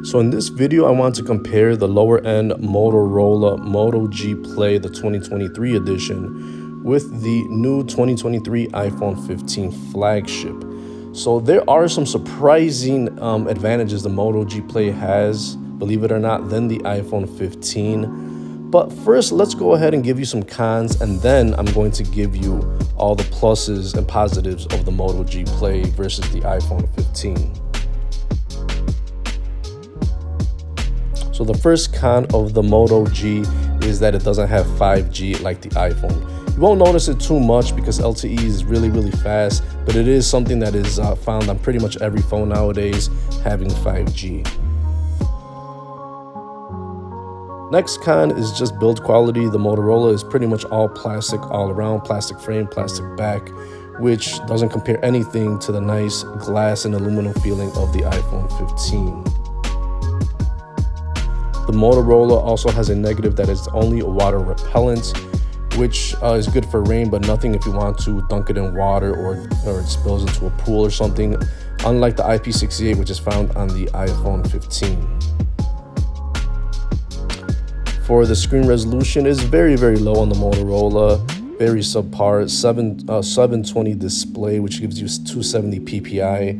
So in this video, I want to compare the lower end Motorola Moto G Play, the 2023 edition, with the new 2023 iPhone 15 flagship. So there are some surprising advantages the Moto G Play has, believe it or not, than the iPhone 15. But first, let's go ahead and give you some cons, and then I'm going to give you all the pluses and positives of the Moto G Play versus the iPhone 15. So the first con of the Moto G is that it doesn't have 5G like the iPhone. You won't notice it too much because LTE is really fast, but it is something that is found on pretty much every phone nowadays having 5G. Next con is just build quality. The Motorola is pretty much all plastic all around, plastic frame, plastic back, which doesn't compare anything to the nice glass and aluminum feeling of the iPhone 15. The Motorola also has a negative that is only water repellent, which is good for rain, but nothing if you want to dunk it in water or it spills into a pool or something, unlike the IP68, which is found on the iPhone 15. For the screen resolution, is very low on the Motorola, very subpar. 720 display, which gives you 270 ppi,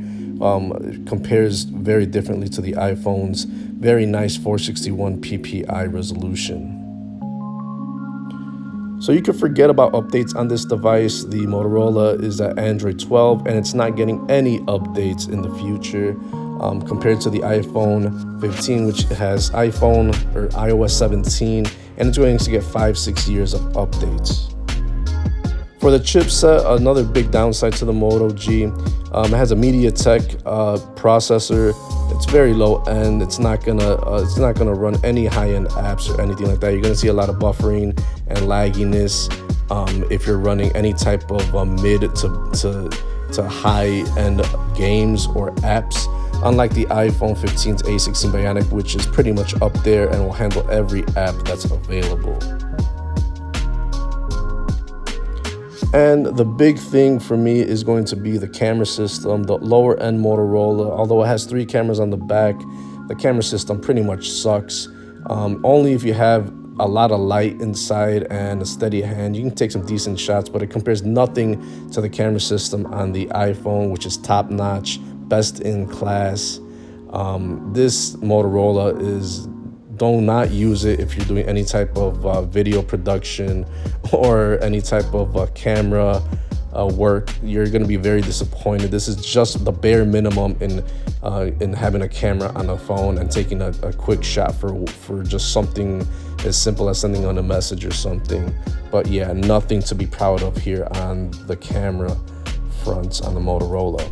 compares very differently to the iPhone's very nice 461 ppi resolution. So you can forget about updates on this device. The Motorola is at Android 12 and it's not getting any updates in the future compared to the iPhone 15, which has iOS 17, and it's going to get 5-6 years of updates. For the chipset, another big downside to the Moto G, it has a MediaTek processor. It's very low end. It's not gonna run any high-end apps or anything like that. You're gonna see a lot of buffering and lagginess if you're running any type of mid to high-end games or apps. Unlike the iPhone 15's A16 Bionic, which is pretty much up there and will handle every app that's available. And the big thing for me is going to be the camera system. The lower end Motorola, although it has 3 cameras on the back, the camera system pretty much sucks. Only if you have a lot of light inside and a steady hand, you can take some decent shots, but it compares nothing to the camera system on the iPhone, which is top notch, best in class. This Motorola is, do not use it if you're doing any type of video production or any type of camera work. You're going to be very disappointed. This is just the bare minimum in having a camera on a phone and taking a quick shot for just something as simple as sending on a message or something. But yeah, nothing to be proud of here on the camera fronts on the Motorola.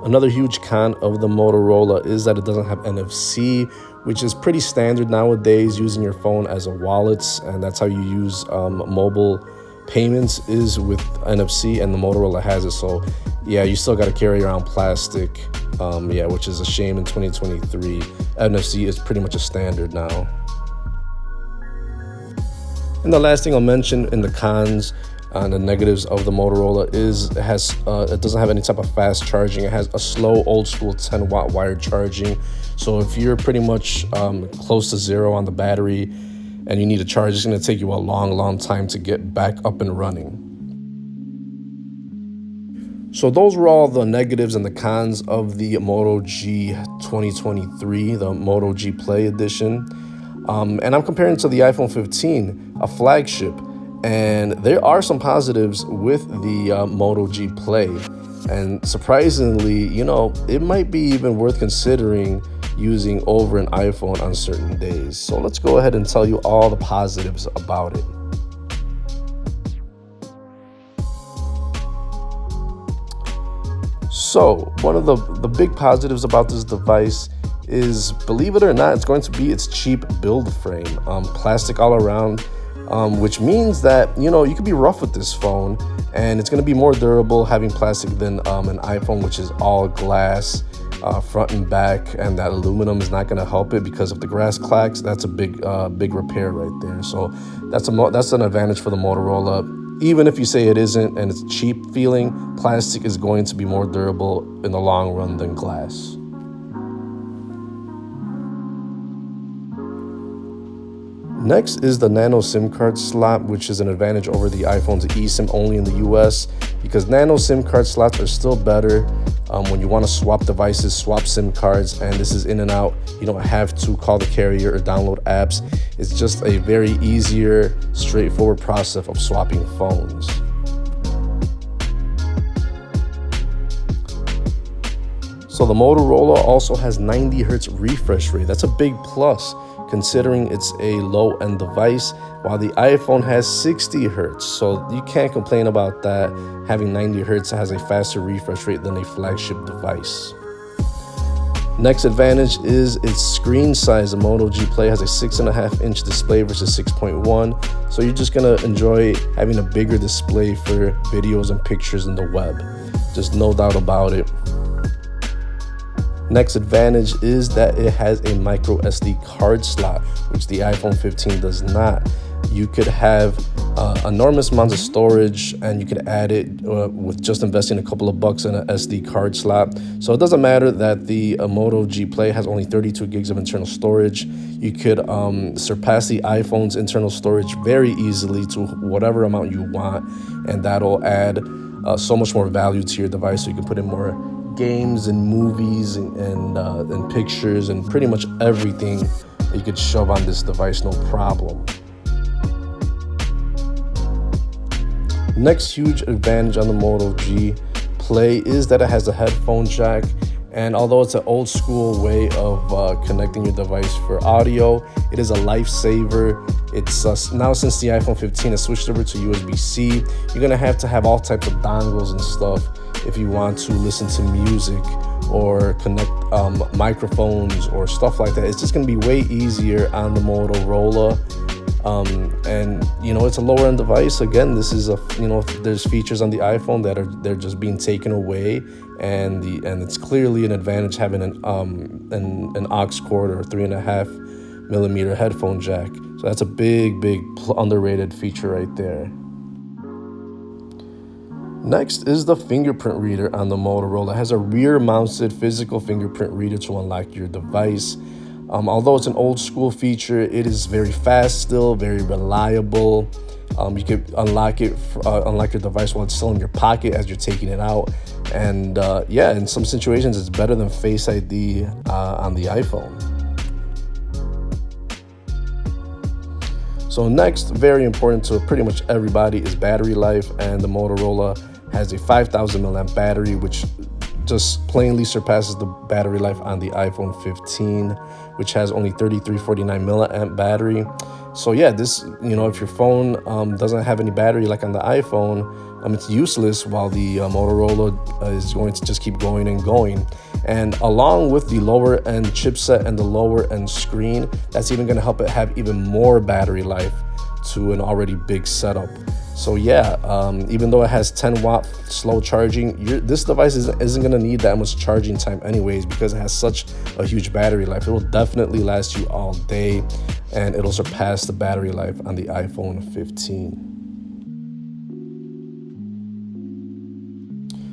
Another huge con of the Motorola is that it doesn't have NFC, which is pretty standard nowadays, using your phone as a wallet, and that's how you use mobile payments is with NFC, and the Motorola has it. So yeah, you still got to carry around plastic, which is a shame in 2023. NFC is pretty much a standard now. And the last thing I'll mention in the cons and the negatives of the Motorola is it doesn't have any type of fast charging. It has a slow old school 10-watt wired charging. So if you're pretty much close to zero on the battery and you need to charge, it's going to take you a long time to get back up and running. So those were all the negatives and the cons of the Moto G 2023, the Moto G Play edition. And I'm comparing to the iPhone 15, a flagship. And there are some positives with the Moto G Play. And surprisingly, it might be even worth considering using over an iPhone on certain days. So let's go ahead and tell you all the positives about it. So one of the big positives about this device is, believe it or not, it's going to be its cheap build frame, plastic all around, which means that, you can be rough with this phone and it's going to be more durable having plastic than an iPhone, which is all glass front and back, and that aluminum is not going to help it because if the glass cracks, that's a big repair right there. So that's an advantage for the Motorola. Even if you say it isn't and it's cheap feeling, plastic is going to be more durable in the long run than glass. Next is the nano SIM card slot, which is an advantage over the iPhone's eSIM only in the US, because nano SIM card slots are still better when you want to swap devices, swap SIM cards, and this is in and out. You don't have to call the carrier or download apps. It's just a very easier, straightforward process of swapping phones. So the Motorola also has 90 hertz refresh rate. That's a big plus considering it's a low-end device, while the iPhone has 60 hertz. So you can't complain about that. Having 90 hertz has a faster refresh rate than a flagship device. Next advantage is its screen size. The Moto G Play has a 6.5-inch display versus 6.1. So you're just gonna enjoy having a bigger display for videos and pictures in the web. Just no doubt about it. Next advantage is that it has a micro SD card slot, which the iPhone 15 does not. You could have enormous amounts of storage, and you could add it with just investing a couple of bucks in an SD card slot. So it doesn't matter that the Moto G Play has only 32 gigs of internal storage. You could surpass the iPhone's internal storage very easily to whatever amount you want, and that'll add so much more value to your device. So you can put in more games and movies and pictures and pretty much everything that you could shove on this device, no problem. Next huge advantage on the Moto G Play is that it has a headphone jack, and although it's an old school way of connecting your device for audio, it is a lifesaver. It's now, since the iPhone 15 has switched over to USB-C, you're gonna have to have all types of dongles and stuff if you want to listen to music or connect microphones or stuff like that. It's just gonna be way easier on the Motorola. And it's a lower end device. Again, this is there's features on the iPhone that they're just being taken away, and it's clearly an advantage having an aux cord or 3.5mm headphone jack. So that's a big underrated feature right there. Next is the fingerprint reader on the Motorola. It has a rear-mounted physical fingerprint reader to unlock your device. Although it's an old school feature, it is very fast still, very reliable. You could unlock your device while it's still in your pocket as you're taking it out. And in some situations, it's better than Face ID on the iPhone. So next, very important to pretty much everybody, is battery life, and the Motorola has a 5,000 milliamp battery, which just plainly surpasses the battery life on the iPhone 15, which has only 3349 milliamp battery. So yeah, this, if your phone doesn't have any battery like on the iPhone, it's useless, while the Motorola is going to just keep going and going. And along with the lower end chipset and the lower end screen, that's even going to help it have even more battery life to an already big setup. So yeah, even though it has 10-watt slow charging, this device isn't going to need that much charging time anyways, because it has such a huge battery life. It will definitely last you all day, and it'll surpass the battery life on the iPhone 15.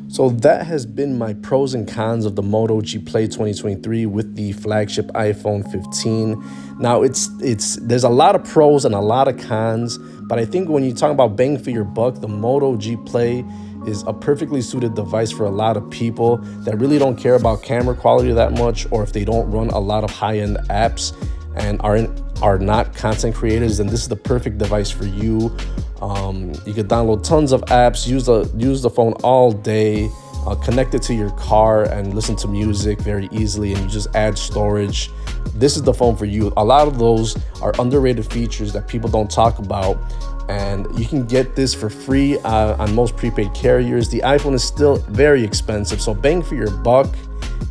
So that has been my pros and cons of the Moto G Play 2023 with the flagship iPhone 15. Now there's a lot of pros and a lot of cons, but I think when you talk about bang for your buck, the Moto G Play is a perfectly suited device for a lot of people that really don't care about camera quality that much, or if they don't run a lot of high-end apps and are not content creators, then this is the perfect device for you. You can download tons of apps, use the phone all day, connect it to your car and listen to music very easily, and you just add storage. This is the phone for you. A lot of those are underrated features that people don't talk about, and you can get this for free on most prepaid carriers. The iPhone is still very expensive, so bang for your buck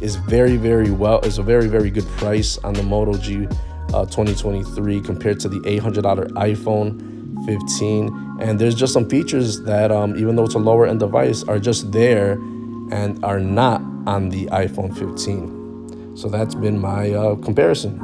is a very very good price on the Moto G 2023 compared to the $800 iPhone 15. And there's just some features that even though it's a lower end device, are just there and are not on the iPhone 15. So that's been my comparison.